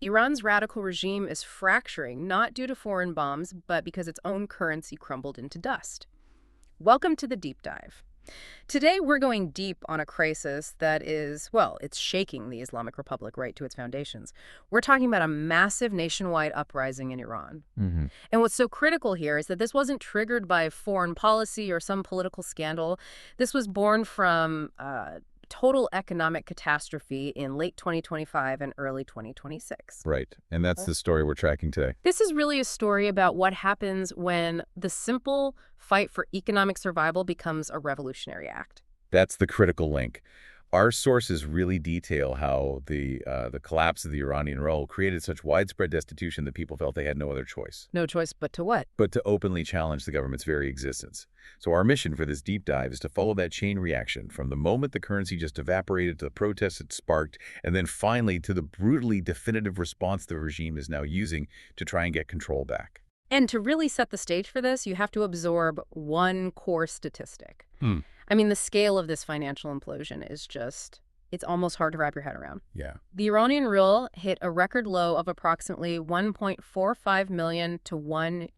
Iran's radical regime is fracturing, not due to foreign bombs, but because its own currency crumbled into dust. Welcome to the deep dive. Today, we're going deep on a crisis that is, well, it's shaking the Islamic Republic right to its foundations. We're talking about a massive nationwide uprising in Iran. And what's so critical here is that this wasn't triggered by foreign policy or some political scandal. This was born from total economic catastrophe in late 2025 and early 2026. Right. And that's the story we're tracking today. This is really a story about what happens when the simple fight for economic survival becomes a revolutionary act. That's the critical link. Our sources really detail how the collapse of the Iranian Rial created such widespread destitution that people felt they had no other choice. No choice but to what? But to openly challenge the government's very existence. So our mission for this deep dive is to follow that chain reaction from the moment the currency just evaporated to the protests it sparked, and then finally to the brutally definitive response the regime is now using to try and get control back. And to really set the stage for this, you have to absorb one core statistic. I mean, the scale of this financial implosion is just, it's almost hard to wrap your head around. Yeah. The Iranian Rial hit a record low of approximately 1.45 million to $1.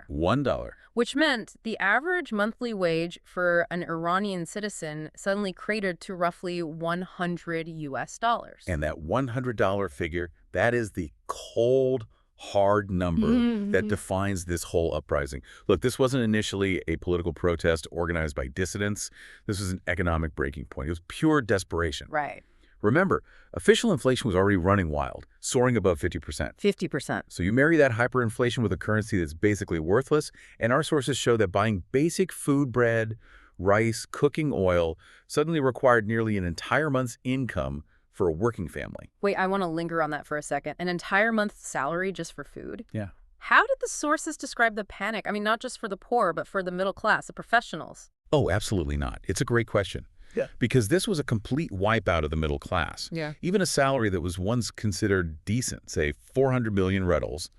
$1. Which meant the average monthly wage for an Iranian citizen suddenly cratered to roughly $100. And that $100 figure, that is the cold, hard number that defines this whole uprising. Look, this wasn't initially a political protest organized by dissidents. This was an economic breaking point. It was pure desperation. Right. Remember, official inflation was already running wild, soaring above 50%. 50%. So you marry that hyperinflation with a currency that's basically worthless, and our sources show that buying basic food, bread, rice, cooking oil suddenly required nearly an entire month's income for a working family. Wait, I want to linger on that for a second. An entire month's salary just for food? Yeah. How did the sources describe the panic? I mean, not just for the poor, but for the middle class, the professionals. Oh, absolutely not. It's a great question. Yeah. Because this was a complete wipeout of the middle class. Yeah. Even a salary that was once considered decent, say 400 million rubels,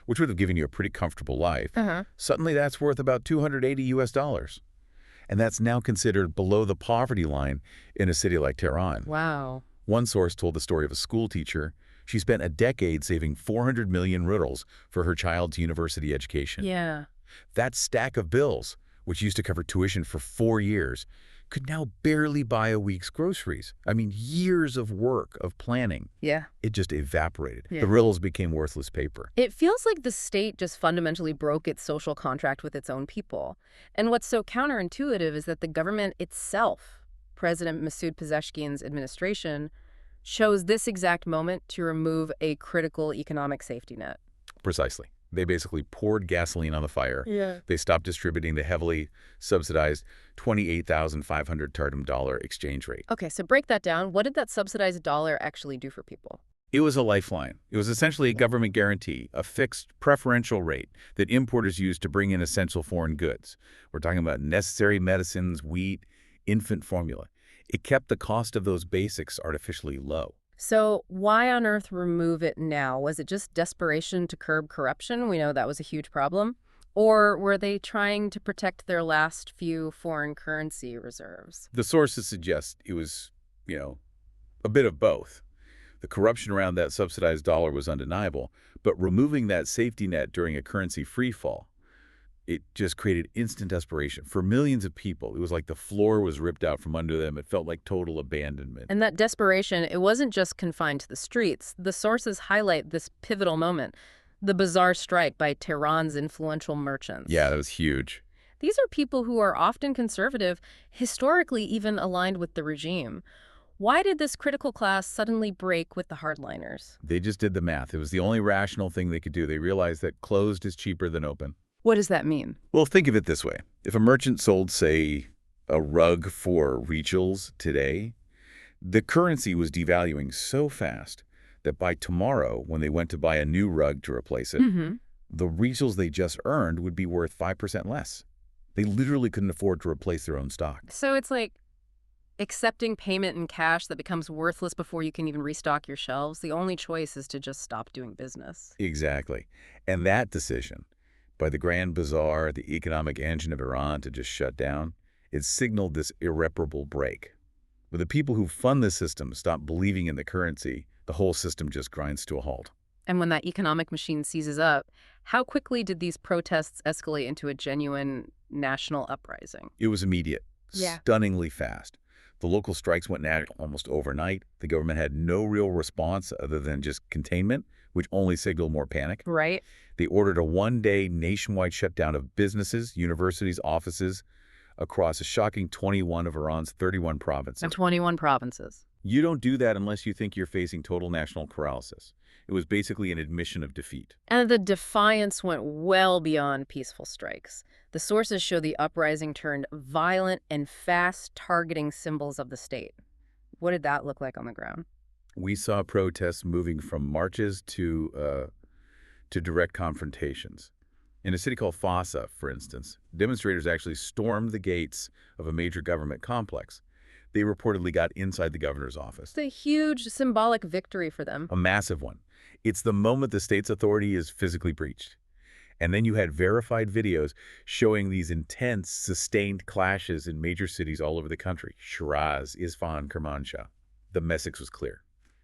which would have given you a pretty comfortable life, suddenly that's worth about $280. And that's now considered below the poverty line in a city like Tehran. Wow. One source told the story of a school teacher. She spent a decade saving 400 million rubles for her child's university education. Yeah. That stack of bills, which used to cover tuition for 4 years, could now barely buy a week's groceries. I mean, years of work, of planning. Yeah. It just evaporated. Yeah. The rubles became worthless paper. It feels like the state just fundamentally broke its social contract with its own people. And what's so counterintuitive is that the government itself, President Masoud Pezeshkian's administration, chose this exact moment to remove a critical economic safety net. Precisely. They basically poured gasoline on the fire. Yeah. They stopped distributing the heavily subsidized 28,500 Tartem dollar exchange rate. Okay, so break that down. What did that subsidized dollar actually do for people? It was a lifeline. It was essentially a government guarantee, a fixed preferential rate that importers used to bring in essential foreign goods. We're talking about necessary medicines, wheat, infant formula. It kept the cost of those basics artificially low. So why on earth remove it now? Was it just desperation to curb corruption? We know that was a huge problem. Or were they trying to protect their last few foreign currency reserves? The sources suggest it was, a bit of both. The corruption around that subsidized dollar was undeniable, but removing that safety net during a currency free fall, it just created instant desperation. For millions of people, it was like the floor was ripped out from under them. It felt like total abandonment. And that desperation, it wasn't just confined to the streets. The sources highlight this pivotal moment, the bizarre strike by Tehran's influential merchants. Yeah, that was huge. These are people who are often conservative, historically even aligned with the regime. Why did this critical class suddenly break with the hardliners? They just did the math. It was the only rational thing they could do. They realized that closed is cheaper than open. What does that mean? Well, think of it this way. If a merchant sold, say, a rug for rials today, the currency was devaluing so fast that by tomorrow, when they went to buy a new rug to replace it, the rials they just earned would be worth 5% less. They literally couldn't afford to replace their own stock. So it's like accepting payment in cash that becomes worthless before you can even restock your shelves. The only choice is to just stop doing business. Exactly. And that decision by the Grand Bazaar, the economic engine of Iran, to just shut down, it signaled this irreparable break. When the people who fund the system stopped believing in the currency, The whole system just grinds to a halt. And when that economic machine seizes up, how quickly did these protests escalate into a genuine national uprising? It was immediate, Yeah. stunningly fast. The local strikes went national almost overnight. The government had no real response other than just containment, which only signaled more panic. Right? They ordered a one-day nationwide shutdown of businesses, universities, offices across a shocking 21 of Iran's 31 provinces. And 21 provinces. You don't do that unless you think you're facing total national paralysis. It was basically an admission of defeat. And the defiance went well beyond peaceful strikes. The sources show the uprising turned violent and fast, targeting symbols of the state. What did that look like on the ground? We saw protests moving from marches to direct confrontations. In a city called Fasa, for instance, demonstrators actually stormed the gates of a major government complex. They reportedly got inside the governor's office. It's a huge symbolic victory for them. A massive one. It's the moment the state's authority is physically breached. And then you had verified videos showing these intense, sustained clashes in major cities all over the country. Shiraz, Isfahan, Kermanshah. The message was clear.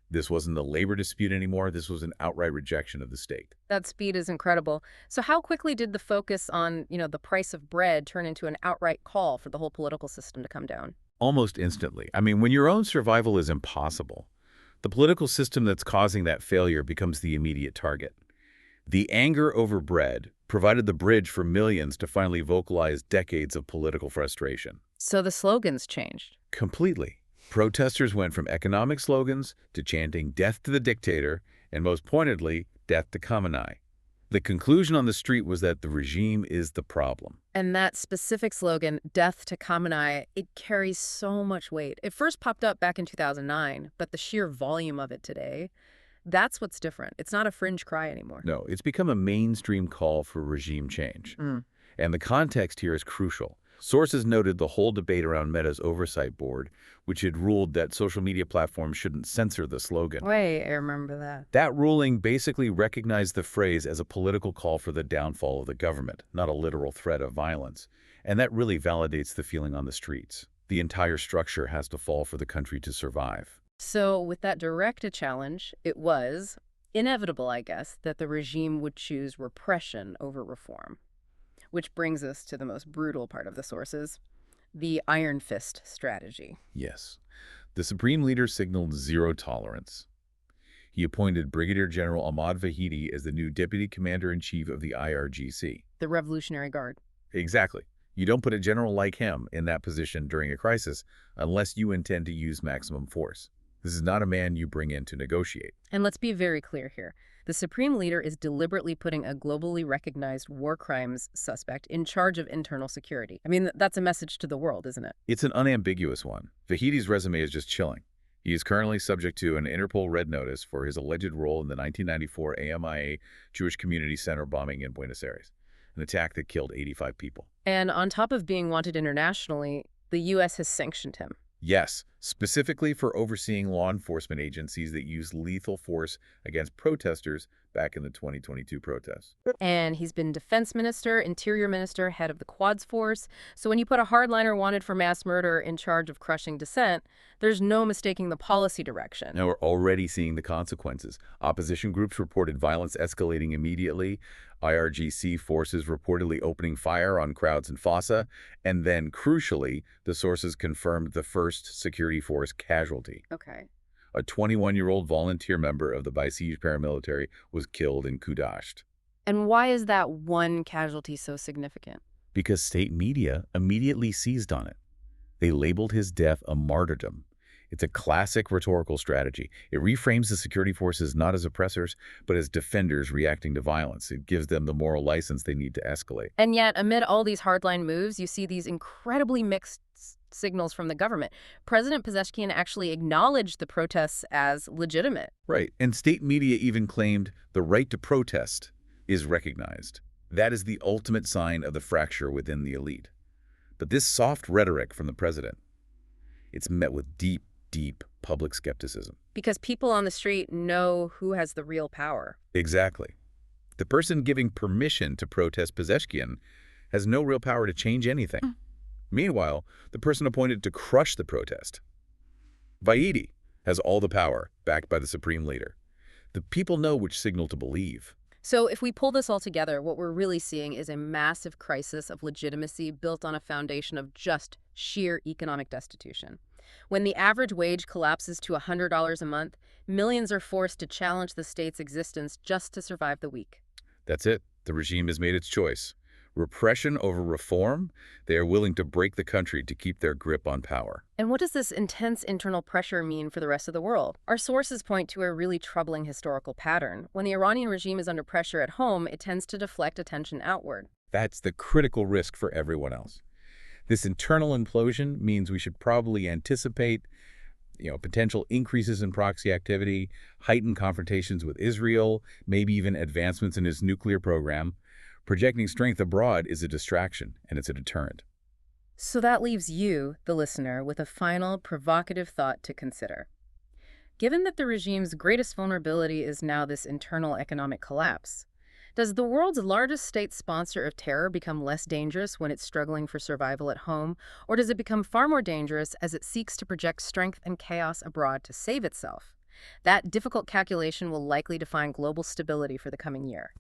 This wasn't a labor dispute anymore. This was an outright rejection of the state. That speed is incredible. So how quickly did the focus on, the price of bread turn into an outright call for the whole political system to come down? Almost instantly. I mean, when your own survival is impossible, the political system that's causing that failure becomes the immediate target. The anger over bread provided the bridge for millions to finally vocalize decades of political frustration. So the slogans changed. Completely. Protesters went from economic slogans to chanting death to the dictator, and most pointedly, death to Khamenei. The conclusion on the street was that the regime is the problem. And that specific slogan, death to Khamenei, it carries so much weight. It first popped up back in 2009, but the sheer volume of it today, that's what's different. It's not a fringe cry anymore. No, it's become a mainstream call for regime change. And the context here is crucial. Sources noted the whole debate around Meta's oversight board, which had ruled that social media platforms shouldn't censor the slogan. Wait, I remember that. That ruling basically recognized the phrase as a political call for the downfall of the government, not a literal threat of violence. And that really validates the feeling on the streets. The entire structure has to fall for the country to survive. So with that direct challenge, it was inevitable, I guess, that the regime would choose repression over reform. Which brings us to the most brutal part of the sources, the iron fist strategy. Yes. The supreme leader signaled zero tolerance. He appointed Brigadier General Ahmad Vahidi as the new deputy commander-in-chief of the IRGC. The Revolutionary Guard. Exactly. You don't put a general like him in that position during a crisis unless you intend to use maximum force. This is not a man you bring in to negotiate. And let's be very clear here. The supreme leader is deliberately putting a globally recognized war crimes suspect in charge of internal security. I mean, that's a message to the world, isn't it? It's an unambiguous one. Vahidi's resume is just chilling. He is currently subject to an Interpol red notice for his alleged role in the 1994 AMIA Jewish Community Center bombing in Buenos Aires, an attack that killed 85 people. And on top of being wanted internationally, the U.S. has sanctioned him. Yes, specifically for overseeing law enforcement agencies that used lethal force against protesters back in the 2022 protests. And he's been defense minister, interior minister, head of the Quds Force. So when you put a hardliner wanted for mass murder in charge of crushing dissent, there's no mistaking the policy direction. Now we're already seeing the consequences. Opposition groups reported violence escalating immediately, IRGC forces reportedly opening fire on crowds in Fasa, and then, crucially, the sources confirmed the first security force casualty. Okay. A 21-year-old volunteer member of the Basij paramilitary was killed in Kudasht. And why is that one casualty so significant? Because state media immediately seized on it. They labeled his death a martyrdom. It's a classic rhetorical strategy. It reframes the security forces not as oppressors, but as defenders reacting to violence. It gives them the moral license they need to escalate. And yet, amid all these hardline moves, you see these incredibly mixed signals from the government. President Pezeshkian actually acknowledged the protests as legitimate. Right, and state media even claimed the right to protest is recognized. That is the ultimate sign of the fracture within the elite. But this soft rhetoric from the president, it's met with deep public skepticism. Because people on the street know who has the real power. Exactly. The person giving permission to protest Pezeshkian has no real power to change anything. Meanwhile, the person appointed to crush the protest, Vahidi, has all the power, backed by the supreme leader. The people know which signal to believe. So if we pull this all together, what we're really seeing is a massive crisis of legitimacy built on a foundation of just sheer economic destitution. When the average wage collapses to $100 a month, millions are forced to challenge the state's existence just to survive the week. That's it. The regime has made its choice. Repression over reform, they are willing to break the country to keep their grip on power. And what does this intense internal pressure mean for the rest of the world? Our sources point to a really troubling historical pattern. When the Iranian regime is under pressure at home, it tends to deflect attention outward. That's the critical risk for everyone else. This internal implosion means we should probably anticipate potential increases in proxy activity, heightened confrontations with Israel, maybe even advancements in his nuclear program. Projecting strength abroad is a distraction, and it's a deterrent. So that leaves you, the listener, with a final provocative thought to consider. Given that the regime's greatest vulnerability is now this internal economic collapse, does the world's largest state sponsor of terror become less dangerous when it's struggling for survival at home, or does it become far more dangerous as it seeks to project strength and chaos abroad to save itself? That difficult calculation will likely define global stability for the coming year.